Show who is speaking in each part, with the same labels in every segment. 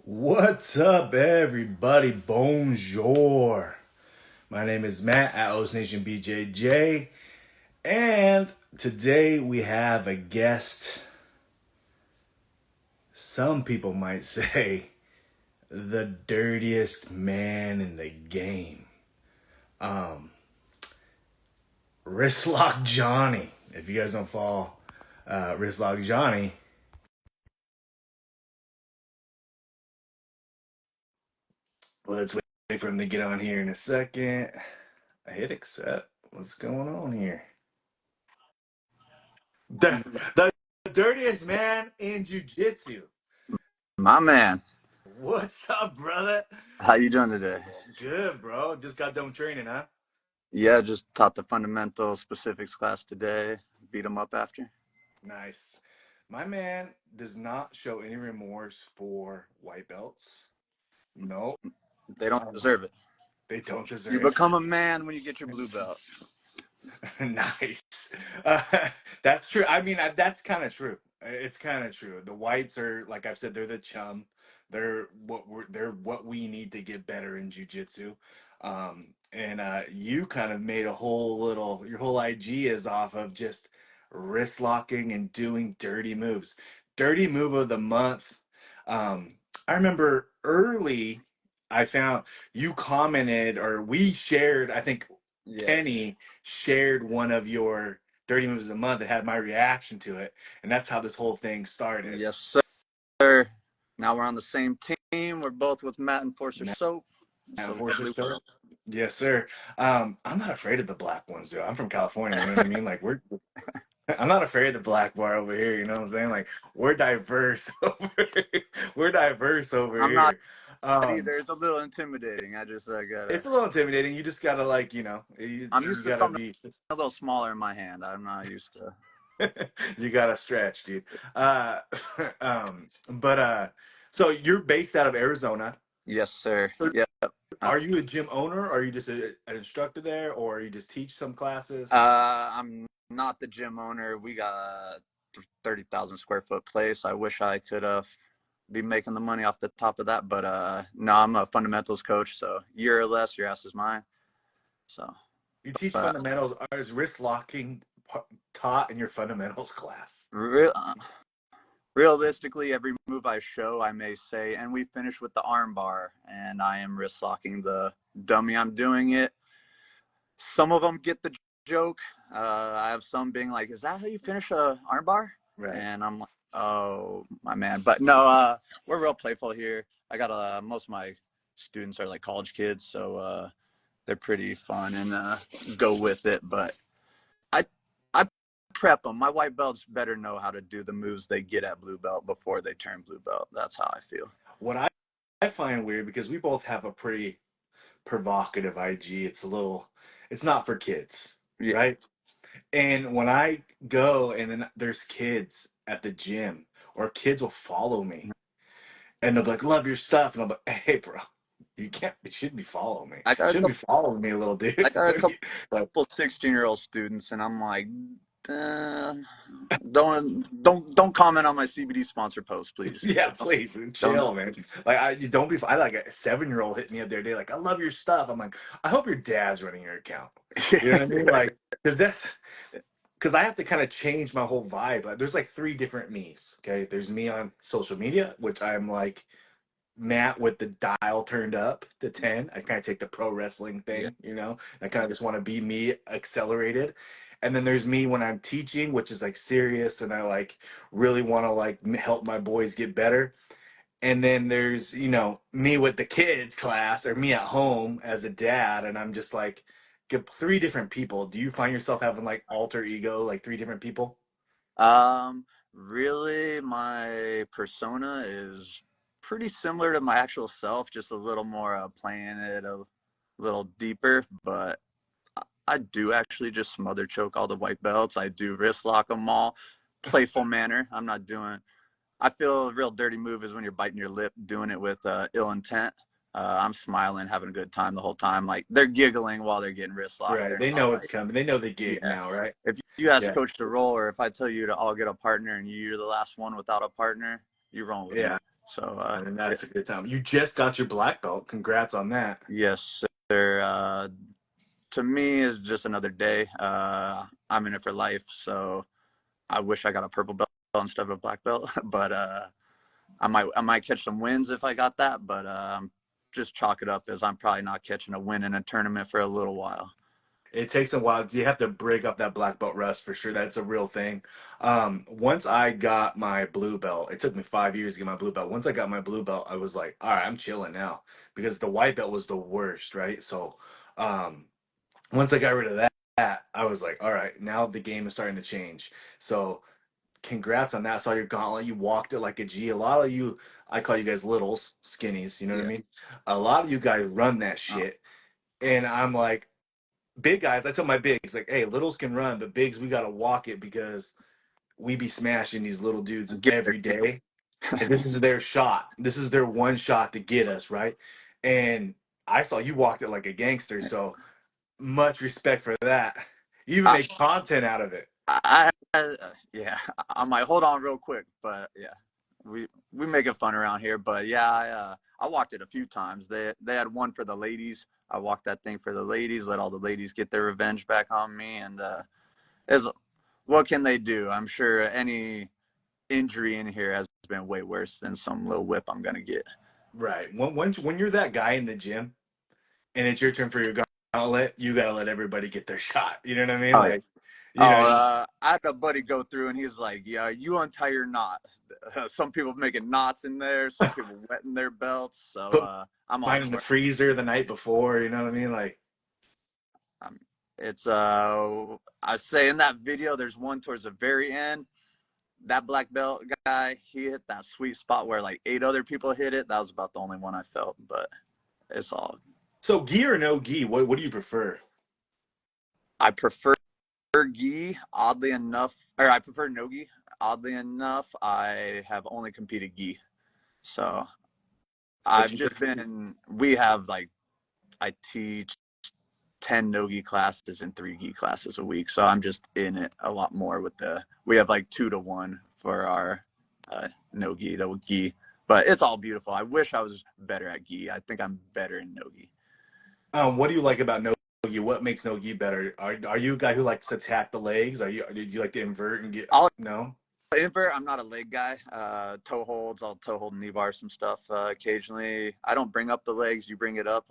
Speaker 1: What's up, everybody? Bonjour. My name is Matt at O's Nation BJJ, and today we have a guest. Some people might say the dirtiest man in the game. Wristlock Johnny. If you guys don't follow Wristlock Johnny, let's wait for him to get on here in a second. I hit accept. What's going on here? The dirtiest man in jiu-jitsu.
Speaker 2: My man,
Speaker 1: What's up, brother?
Speaker 2: how you doing today?
Speaker 1: Good, bro. Just got done training, huh?
Speaker 2: Yeah, just taught the fundamental specifics class today. Beat him up after.
Speaker 1: Nice. My man does not show any remorse for white belts. No,
Speaker 2: They don't deserve it.
Speaker 1: they don't
Speaker 2: You
Speaker 1: deserve
Speaker 2: become a man when you get your blue belt.
Speaker 1: it. Nice. Uh, that's true. I mean, that's kind of true. It's kind of true. The whites are, like I've said, they're the chum. They're what we need to get better in jujitsu. And you kind of made your whole IG is off of just wrist locking and doing dirty moves. Dirty move of the month. Um, I remember early, I found you commented or we shared, I think
Speaker 2: Yeah.
Speaker 1: Kenny shared one of your dirty moves of the month and had my reaction to it. And that's how this whole thing started.
Speaker 2: Yes, sir. Now we're on the same team. We're both with Matt and Forcer Soap.
Speaker 1: And
Speaker 2: So
Speaker 1: Forcer
Speaker 2: blue
Speaker 1: Soap.
Speaker 2: belt.
Speaker 1: Yes, sir. I'm not afraid of the black ones, dude. I'm from California. You know what I mean? Like I'm not afraid of the black bar over here. You know what I'm saying? Like we're diverse we're diverse over
Speaker 2: I'm not
Speaker 1: here. Um,
Speaker 2: either. It's a little intimidating. I
Speaker 1: it's
Speaker 2: gotta.
Speaker 1: a little intimidating. You just gotta like,
Speaker 2: I'm
Speaker 1: you
Speaker 2: used to
Speaker 1: gotta
Speaker 2: something
Speaker 1: be,
Speaker 2: a little smaller in my hand. I'm not used to.
Speaker 1: you gotta stretch, dude. Uh, but so you're based out of Arizona.
Speaker 2: Yes, sir.
Speaker 1: So
Speaker 2: Yep.
Speaker 1: are you a gym owner? Or are you just an instructor there, or you just teach some classes?
Speaker 2: I'm not the gym owner. We got a 30,000 square foot place. I wish I could be making the money off the top of that, but no, I'm a fundamentals coach. So year or less, your ass is mine. So,
Speaker 1: You teach
Speaker 2: but
Speaker 1: fundamentals. Is wrist locking taught in your fundamentals class?
Speaker 2: real, realistically, every move I show, I may say, and we finish with the arm bar, and I am wrist locking the dummy. I'm doing it. Some of them get the joke. I have some being like, "Is that how you finish a armbar?"
Speaker 1: Right.
Speaker 2: And I'm like, "Oh, my man." But no, we're real playful here. I got most of my students are like college kids, so they're pretty fun and go with it. But I I prep them. My white belts better know how to do the moves they get at blue belt before they turn blue belt. That's how I feel.
Speaker 1: What I find weird because we both have a pretty provocative IG. It's not for kids,
Speaker 2: Yeah.
Speaker 1: right? And when I go and then there's kids at the gym or kids will follow me and they'll be like, love your stuff. And I'm like, hey, bro, you shouldn't be following me.
Speaker 2: I
Speaker 1: You
Speaker 2: got a
Speaker 1: shouldn't be
Speaker 2: couple.
Speaker 1: following me, little
Speaker 2: I
Speaker 1: dude.
Speaker 2: got a couple
Speaker 1: Like,
Speaker 2: 16-year-old students, and I'm like, uh, don't comment on my CBD sponsor post, please.
Speaker 1: yeah, please
Speaker 2: Don't.
Speaker 1: chill, man. Like, you don't be. I like a 7-year-old hit me up the other day, like, I love your stuff. I'm like, I hope your dad's running your account. You know what I mean? Like, because I have to kind of change my whole vibe. There's like three different me's. Okay, there's me on social media, which I'm like Matt with the dial turned up to 10. I kind of take the pro wrestling
Speaker 2: Yeah.
Speaker 1: thing, I kind of just want to be me accelerated. And then there's me when I'm teaching, which is like serious and I like really want to like help my boys get better. And then there's, me with the kids class or me at home as a dad. And I'm just like, get three different people. Do you find yourself having like alter ego, like three different people?
Speaker 2: Really, my persona is pretty similar to my actual self, just a little more playing it a little deeper. But I do actually just smother choke all the white belts. I do wrist lock them all, playful manner. I'm not doing. I feel a real dirty move is when you're biting your lip, doing it with ill intent. I'm smiling, having a good time the whole time. Like they're giggling while they're getting wrist locked.
Speaker 1: Right.
Speaker 2: They're
Speaker 1: They
Speaker 2: not
Speaker 1: know it's
Speaker 2: like,
Speaker 1: coming. They know the gig
Speaker 2: yeah.
Speaker 1: now, right?
Speaker 2: If you ask
Speaker 1: Yeah.
Speaker 2: coach to roll, or if I tell you to all get a partner and you're the last one without a partner, you're rolling with me.
Speaker 1: Yeah.
Speaker 2: So
Speaker 1: And that's a good time. You just got your black belt. Congrats on that.
Speaker 2: yes, sir. To me, is just another day. I'm in it for life, so I wish I got a purple belt instead of a black belt. But I might catch some wins if I got that. But just chalk it up as I'm probably not catching a win in a tournament for a little while.
Speaker 1: It takes a while. You have to break up that black belt rust for sure. That's a real thing. Once I got my blue belt, it took me 5 years to get my blue belt. Once I got my blue belt, I was like, all right, I'm chilling now because the white belt was the worst, right? So, um, once I got rid of that, I was like, all right, now the game is starting to change. So, congrats on that. I saw your gauntlet. You walked it like a G. A lot of you, I call you guys littles, skinnies. You know what I
Speaker 2: Yeah.
Speaker 1: mean? A lot of you guys run that
Speaker 2: Oh,
Speaker 1: shit, and I'm like big guys, I tell my bigs, like, hey, littles can run, but bigs, we gotta walk it because we be smashing these little dudes
Speaker 2: get there.
Speaker 1: every day. And this is their shot. This is their one shot to get us, right? And I saw you walked it like a gangster, so much respect for that. You even
Speaker 2: I,
Speaker 1: make content out of it.
Speaker 2: yeah, I might hold on real quick, but yeah, we make it fun around here. But yeah, I walked it a few times. They had one for the ladies. I walked that thing for the ladies. Let all the ladies get their revenge back on me. And is what can they do? I'm sure any injury in here has been way worse than some little whip I'm gonna get.
Speaker 1: Right. When you're that guy in the gym and it's your turn for your gauntlet, you gotta let everybody get their shot. You know what I mean?
Speaker 2: Oh yeah.
Speaker 1: Like, you know,
Speaker 2: I had a buddy go through and he's like, "Yeah, you untie your knot." Some people making knots in there. Some people wetting their belts. So
Speaker 1: put
Speaker 2: I'm all
Speaker 1: mine in the
Speaker 2: for
Speaker 1: freezer the night before. You know what I mean? Like,
Speaker 2: it. It's I say in that video, there's one towards the very end. That black belt guy, he hit that sweet spot where like 8 other people hit it. That was about the only one I felt, but it's all.
Speaker 1: so gi or no gi? What do you prefer?
Speaker 2: I prefer gi, oddly enough, or I prefer no gi. Oddly enough, I have only competed gi. So
Speaker 1: But
Speaker 2: I've
Speaker 1: you
Speaker 2: just
Speaker 1: prefer.
Speaker 2: been, we have like, I teach 10 no-gi classes and 3-gi classes a week. So I'm just in it a lot more with we have like 2-to-1 for our no-gi to gi. But it's all beautiful. I wish I was better at gi. I think I'm better in no-gi.
Speaker 1: What do you like about no gi? What makes no gi better? Are you a guy who likes to attack the legs? Do you like to invert and get
Speaker 2: I'll
Speaker 1: no?
Speaker 2: invert. I'm not a leg guy. Toe holds. I'll toe hold and knee bar some stuff occasionally. I don't bring up the legs. You bring it up.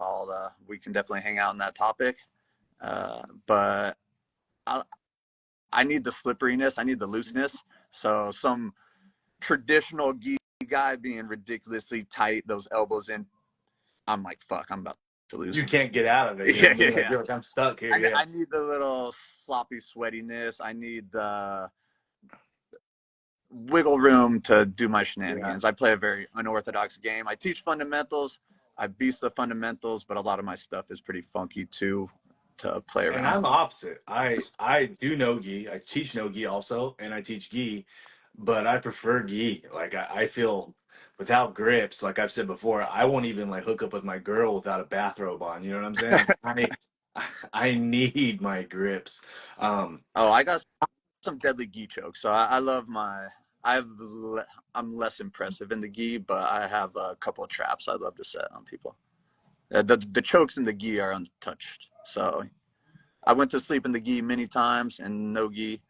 Speaker 2: We can definitely hang out on that topic. But I, I need the slipperiness. I need the looseness. So some traditional gi guy being ridiculously tight, those elbows in, I'm like, fuck, I'm about to lose.
Speaker 1: You can't get out of it. You know
Speaker 2: Yeah,
Speaker 1: what I
Speaker 2: yeah,
Speaker 1: mean? Like
Speaker 2: yeah.
Speaker 1: you're like I'm stuck here. Yeah.
Speaker 2: I need the little sloppy sweatiness. I need the wiggle room to do my
Speaker 1: Yeah.
Speaker 2: shenanigans. I play a very unorthodox game. I teach fundamentals. I beast the fundamentals, but a lot of my stuff is pretty funky too to play
Speaker 1: And
Speaker 2: around.
Speaker 1: I'm the opposite. I do no gi. I teach no gi also, and I teach gi, but I prefer gi. Like I feel without grips, like I've said before, I won't even like hook up with my girl without a bathrobe on. You know what I'm saying? I need my grips. Um,
Speaker 2: Oh, I got some deadly gi chokes. So I love my. I've I'm less impressive in the gi, but I have a couple of traps I love to set on people. The chokes in the gi are untouched. So I went to sleep in the gi many times and no gi.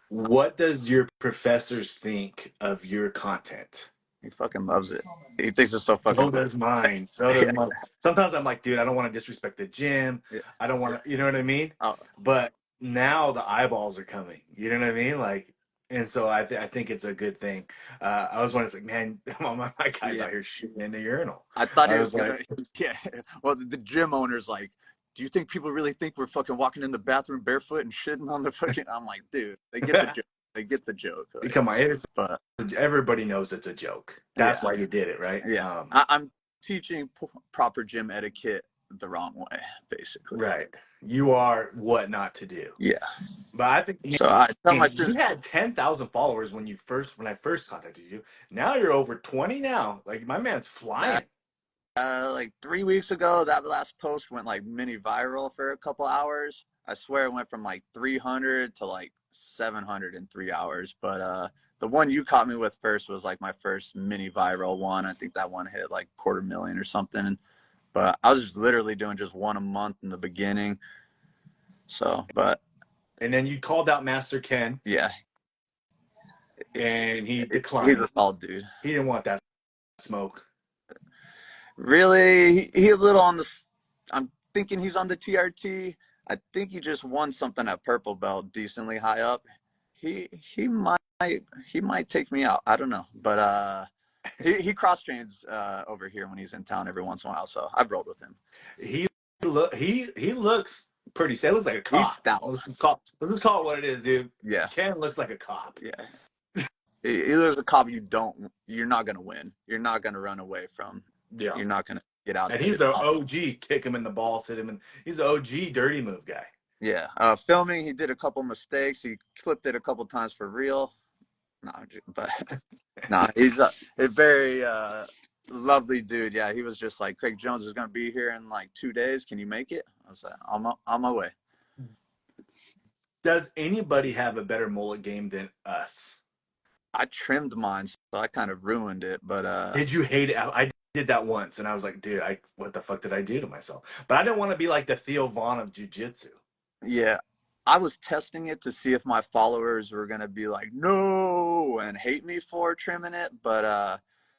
Speaker 1: what does your professors think of your content?
Speaker 2: He fucking loves it. He thinks it's so fucking
Speaker 1: So
Speaker 2: funny.
Speaker 1: does mine. So does
Speaker 2: Yeah,
Speaker 1: mine. Sometimes I'm like, dude, I don't want to disrespect the gym.
Speaker 2: yeah.
Speaker 1: I don't want to, you know what I mean?
Speaker 2: Oh,
Speaker 1: But now the eyeballs are coming. You know what I mean? Like, and so I think it's a good thing. I was wondering, like, man, my guy's
Speaker 2: yeah.
Speaker 1: out here shooting in the urinal.
Speaker 2: I thought he
Speaker 1: I
Speaker 2: was
Speaker 1: was
Speaker 2: gonna.
Speaker 1: like,
Speaker 2: Yeah. Well, the gym owner's like, "Do you think people really think we're fucking walking in the bathroom barefoot and shitting on the fucking?" I'm like, dude, they get the joke. They get the joke. Like,
Speaker 1: come on,
Speaker 2: but
Speaker 1: everybody knows it's a joke. That's
Speaker 2: yeah,
Speaker 1: why you did it, right?
Speaker 2: yeah. I'm teaching proper gym etiquette the wrong way, basically.
Speaker 1: Right. You are what not to do.
Speaker 2: Yeah.
Speaker 1: But I think
Speaker 2: So I tell my
Speaker 1: you
Speaker 2: students,
Speaker 1: had 10,000 followers when I first contacted you. Now you're over 20 now. Like my man's
Speaker 2: that
Speaker 1: flying.
Speaker 2: like 3 weeks ago, that last post went like mini viral for a couple hours. I swear it went from like 300 to like 700 in 3 hours. But the one you caught me with first was like my first mini viral one. I think that one hit like 250,000 or something. But I was literally doing just one a month in the beginning. So, but
Speaker 1: And then you called out Master Ken,
Speaker 2: yeah,
Speaker 1: and he
Speaker 2: he's a
Speaker 1: declined.
Speaker 2: solid dude.
Speaker 1: He didn't want that smoke.
Speaker 2: Really, he a little on the. I'm thinking he's on the TRT. I think he just won something at purple belt, decently high up. He might he might take me out. I don't know, but he cross trains over here when he's in town every once in a while. So I've rolled with him.
Speaker 1: He looks pretty sad. He looks like a
Speaker 2: He's
Speaker 1: cop.
Speaker 2: stout.
Speaker 1: Let's just call it what it is, dude.
Speaker 2: Yeah,
Speaker 1: Ken looks like a cop.
Speaker 2: yeah. There's a cop you're not gonna win. You're not gonna run away from.
Speaker 1: Yeah.
Speaker 2: You're not gonna get out
Speaker 1: And
Speaker 2: of
Speaker 1: he's
Speaker 2: his
Speaker 1: the
Speaker 2: mouth.
Speaker 1: OG, kick him in the balls, hit him, and he's the OG dirty move guy.
Speaker 2: Yeah, filming, he did a couple mistakes. He clipped it a couple times for real. No, but no, he's a very lovely dude. Yeah, he was just like, Craig Jones is gonna be here in like 2 days. Can you make it? I was like, on my way.
Speaker 1: Does anybody have a better mullet game than us?
Speaker 2: I trimmed mine, so I kind of ruined it. But
Speaker 1: Did you hate it? I did that once, and I was like, dude, what the fuck did I do to myself? But I didn't want to be like the Theo Vaughn of jiu-jitsu.
Speaker 2: yeah, I was testing it to see if my followers were gonna be like, no, and hate me for trimming it. But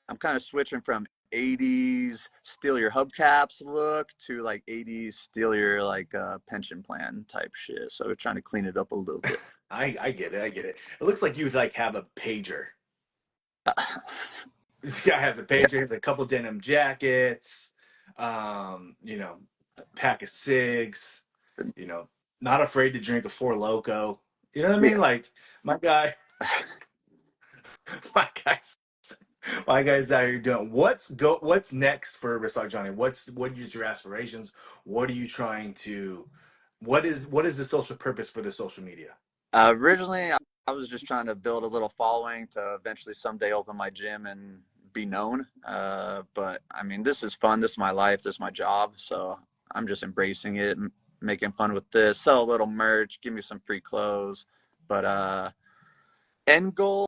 Speaker 2: I'm kind of switching from 80s steal your hubcaps look to like 80s steal your like pension plan type shit. So we're trying to clean it up a little bit.
Speaker 1: I get it. I get it. It looks like you like have a pager. This guy has a
Speaker 2: Yeah.
Speaker 1: pager. He has a couple denim jackets. You know, a pack of cigs. You know, not afraid to drink a Four Loco. You know what I
Speaker 2: Yeah.
Speaker 1: mean? Like my guy, my guys, my guys out here doing. What's next for Risok Johnny? What is your aspirations? What are you trying to? What is the social purpose for the social media?
Speaker 2: Originally, I was just trying to build a little following to eventually someday open my gym and be known. But I mean, this is fun. This is my life. This is my job. So I'm just embracing it and making fun with this. Sell a little merch. Give me some free clothes. But end goal,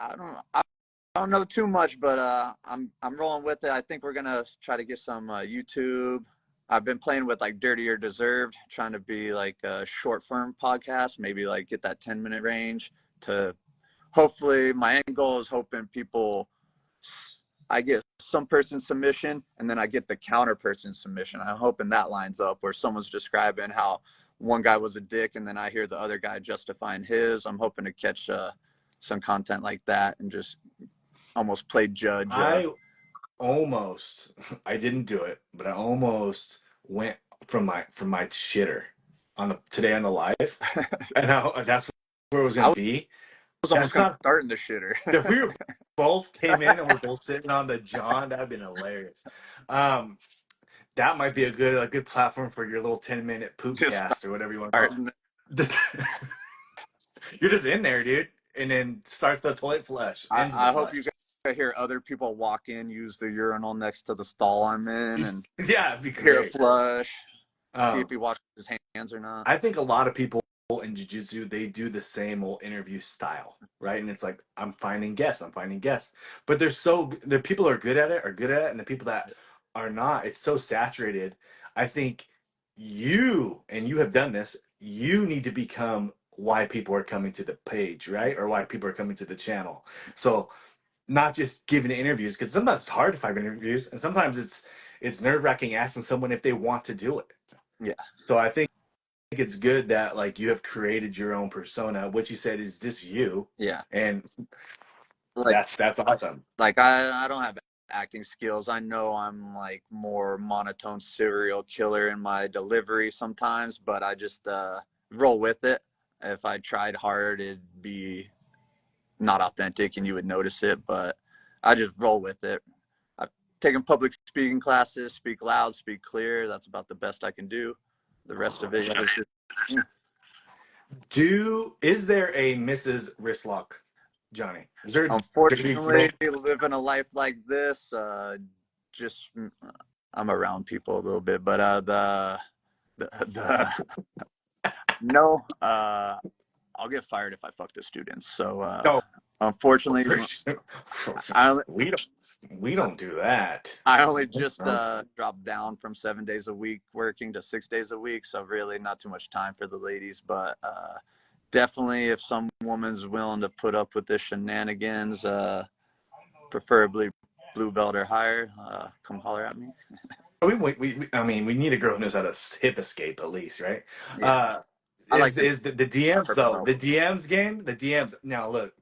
Speaker 2: I don't know. I don't know too much, but I'm rolling with it. I think we're gonna try to get some YouTube. I've been playing with like Dirty or Deserved, trying to be like a short form podcast, maybe like get that 10-minute range to hopefully my end goal is hoping people I get some person's submission and then I get the counter person's submission. I'm hoping that lines up where someone's describing how one guy was a dick and then I hear the other guy justifying his. I'm hoping to catch some content like that and just almost play judge.
Speaker 1: I almost I didn't do it, but I almost went from my shitter on the today on the live, and that's where it was
Speaker 2: I
Speaker 1: gonna be.
Speaker 2: was almost
Speaker 1: That's
Speaker 2: gonna
Speaker 1: not
Speaker 2: start in the shitter.
Speaker 1: if we were both came in and we're both sitting on the John, that'd been hilarious. Um, that might be a good platform for your little 10-minute poop
Speaker 2: Just
Speaker 1: cast or whatever you want to call
Speaker 2: starting.
Speaker 1: it. You're just in there, dude, and then starts the toilet flush, ends the
Speaker 2: I hope
Speaker 1: flush.
Speaker 2: you guys hear other people walk in, use the urinal next to the stall I'm in, and
Speaker 1: Yeah, it'd be
Speaker 2: hear a
Speaker 1: great.
Speaker 2: flush. See if
Speaker 1: Um,
Speaker 2: he washes his hands or not.
Speaker 1: I think a lot of people in jiu-jitsu they do the same old interview style, right? And it's like I'm finding guests, but the people are good at it, and the people that are not, it's so saturated. I think you have done this. You need to become why people are coming to the page, right? Or why people are coming to the channel. So not just giving interviews because sometimes it's hard to find interviews, and sometimes it's nerve-wracking asking someone if they want to do it.
Speaker 2: Yeah,
Speaker 1: So I think it's good that like you have created your own persona. What you said is this you,
Speaker 2: yeah.
Speaker 1: and
Speaker 2: Like
Speaker 1: that's awesome.
Speaker 2: I don't have acting skills. I know I'm like more monotone serial killer in my delivery sometimes, but I just roll with it. If I tried hard, it'd be not authentic and you would notice it, but I just roll with it. I've taken public speaking classes, speak loud, speak clear. That's about the best I can do. The rest of it is just,
Speaker 1: Is there a Mrs. Wristlock, Johnny? Is there a dirty
Speaker 2: unfortunately
Speaker 1: girl?
Speaker 2: living a life like this. Just I'm around people a little bit, but the no. I'll get fired if I fuck the students. So
Speaker 1: No,
Speaker 2: unfortunately,
Speaker 1: for sure.
Speaker 2: I only,
Speaker 1: We don't do that.
Speaker 2: I only just dropped down from 7 days a week working to 6 days a week. So really not too much time for the ladies, but definitely if some woman's willing to put up with the shenanigans, preferably blue belt or higher, come holler at me.
Speaker 1: I mean, we need a girl who knows how to hip escape at least, right?
Speaker 2: Yeah,
Speaker 1: Uh,
Speaker 2: I like to
Speaker 1: is the DMs
Speaker 2: purple
Speaker 1: though?
Speaker 2: belt.
Speaker 1: The DMs game, the DMs. Now look,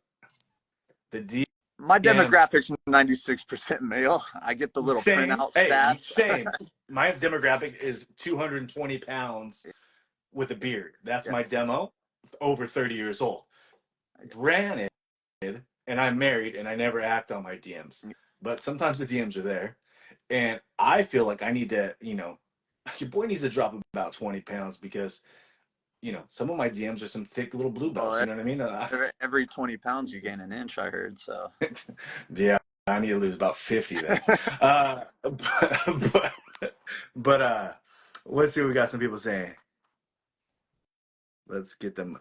Speaker 1: the
Speaker 2: My
Speaker 1: DMs.
Speaker 2: demographics 96% male. I get the little
Speaker 1: Same.
Speaker 2: printout
Speaker 1: Hey,
Speaker 2: stats.
Speaker 1: same. My demographic is 220 pounds with a beard. That's
Speaker 2: Yeah.
Speaker 1: my demo. Over 30 years old. Granted, and I'm married, and I never act on my DMs, but sometimes the DMs are there, and I feel like I need to, your boy needs to drop about 20 pounds because some of my DMs are some thick little blue belts.
Speaker 2: Well,
Speaker 1: You know what I mean?
Speaker 2: every 20 pounds you gain an inch, I heard. So
Speaker 1: Yeah, I need to lose about 50 then. But let's see what we got. Some people saying. Let's get them.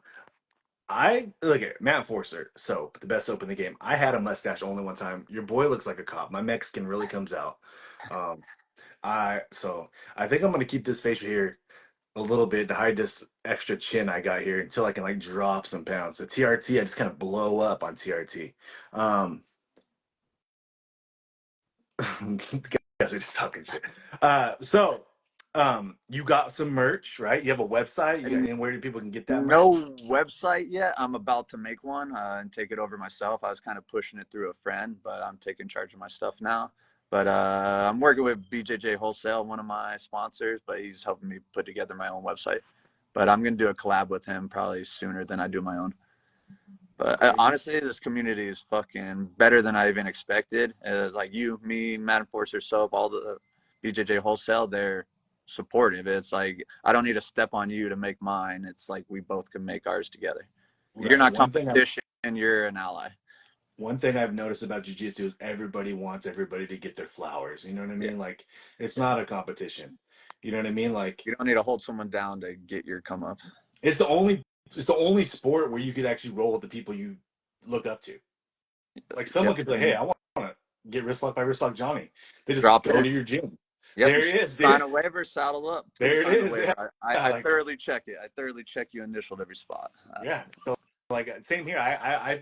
Speaker 1: I look at Matt Forster soap, the best soap in the game. I had a mustache only one time. Your boy looks like a cop. My Mexican really comes out. Um, I think I'm gonna keep this facial here a little bit to hide this extra chin I got here until I can like drop some pounds. The TRT, I just kind of blow up on TRT. Um, guys are just talking shit. You got some merch, right? You have a website. And where do people can get that
Speaker 2: no
Speaker 1: merch?
Speaker 2: website yet. I'm about to make one and take it over myself. I was kind of pushing it through a friend, but I'm taking charge of my stuff now. But I'm working with BJJ Wholesale, one of my sponsors, but he's helping me put together my own website. But I'm going to do a collab with him probably sooner than I do my own. But
Speaker 1: Okay.
Speaker 2: honestly, this community is fucking better than I even expected. Like you, me, Madden Forcer Soap, all the BJJ Wholesale, they're supportive. It's like I don't need to step on you to make mine. It's like we both can make ours together. You're
Speaker 1: Right.
Speaker 2: not competition, you're an ally.
Speaker 1: One thing I've noticed about jiu-jitsu is everybody wants everybody to get their flowers. You know what I
Speaker 2: Yeah.
Speaker 1: mean? Like it's not a competition. You know what I mean? Like
Speaker 2: You don't need to hold someone down to get your come up.
Speaker 1: it's the only sport where you could actually roll with the people you look up to. Like someone
Speaker 2: Yep.
Speaker 1: could be like, "Hey, I want to get wrist locked by wrist lock Johnny." They just
Speaker 2: Drop
Speaker 1: go
Speaker 2: in.
Speaker 1: to your gym.
Speaker 2: Yep.
Speaker 1: There it is,
Speaker 2: Sign
Speaker 1: dude.
Speaker 2: a waiver, saddle up. Please
Speaker 1: There it
Speaker 2: sign the
Speaker 1: is. Yeah.
Speaker 2: waiver. I
Speaker 1: Like
Speaker 2: thoroughly check it. I thoroughly check you initialed every spot.
Speaker 1: yeah. So like same here. I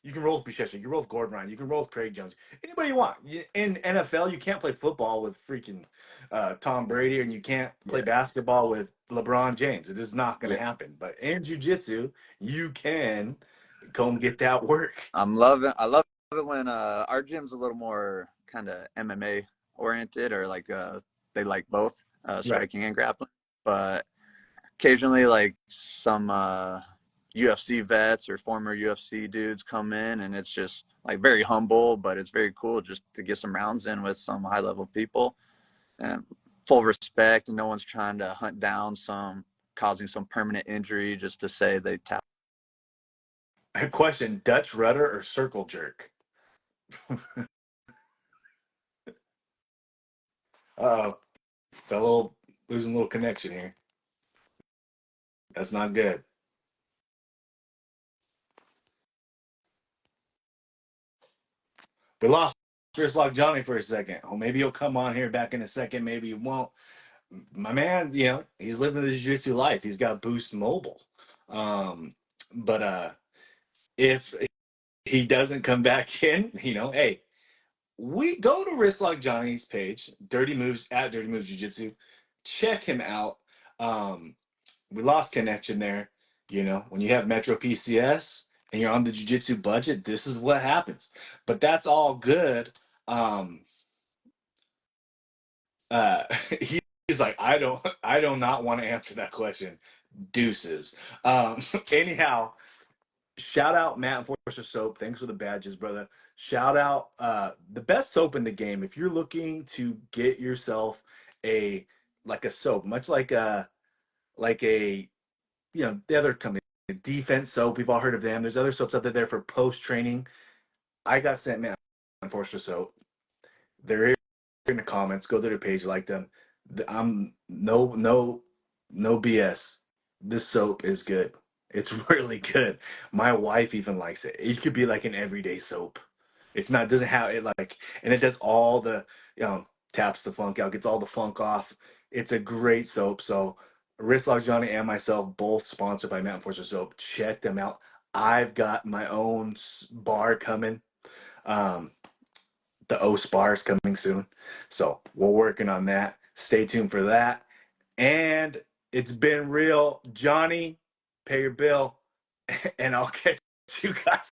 Speaker 1: you can roll with Bichesh, you can roll with Gordon Ryan, you can roll with Craig Jones. Anybody you want. In NFL, you can't play football with freaking Tom Brady, and you can't play
Speaker 2: Yeah.
Speaker 1: basketball with LeBron James. It is not going
Speaker 2: Yeah.
Speaker 1: to happen. But in jiu-jitsu, you can go and get that work.
Speaker 2: I love it when our gym's a little more kind of MMA oriented, or like they like both
Speaker 1: Right.
Speaker 2: striking and grappling. But occasionally, like some UFC vets or former UFC dudes come in, and it's just like very humble, but it's very cool just to get some rounds in with some high level people, and full respect. And no one's trying to hunt down causing some permanent injury just to say they tap.
Speaker 1: Question: Dutch rudder or circle jerk? Uh-oh. Fellow losing a little connection here. That's not good. We lost Chris Lock Johnny for a second. Oh, maybe he'll come on here back in a second. Maybe he won't. My man, he's living the jiu-jitsu life. He's got Boost Mobile. But if he doesn't come back in, hey, we go to Wristlock Johnny's page, Dirty Moves at Dirty Moves Jiu-Jitsu. Check him out. We lost connection there. When you have Metro PCS and you're on the jiu-jitsu budget, this is what happens. But that's all good. Um, uh, he's like, I do not want to answer that question. Deuces. Anyhow, shout out Matt Forster Soap. Thanks for the badges, brother. Shout out the best soap in the game. If you're looking to get yourself a soap, much like a the other company, Defense Soap. We've all heard of them. There's other soaps out there for post training. I got sent Matt Forster Soap. They're in the comments. Go to their page, like them. I'm no BS. This soap is good. It's really good. My wife even likes it. It could be like an everyday soap. It's not doesn't have it like and it does all the taps the funk out, gets all the funk off. It's a great soap. So Wristlock Johnny and myself both sponsored by Mountain Forcer Soap. Check them out. I've got my own bar coming. Um, the O Spar is coming soon. So we're working on that. Stay tuned for that. And it's been real. Johnny, pay your bill, and I'll catch you guys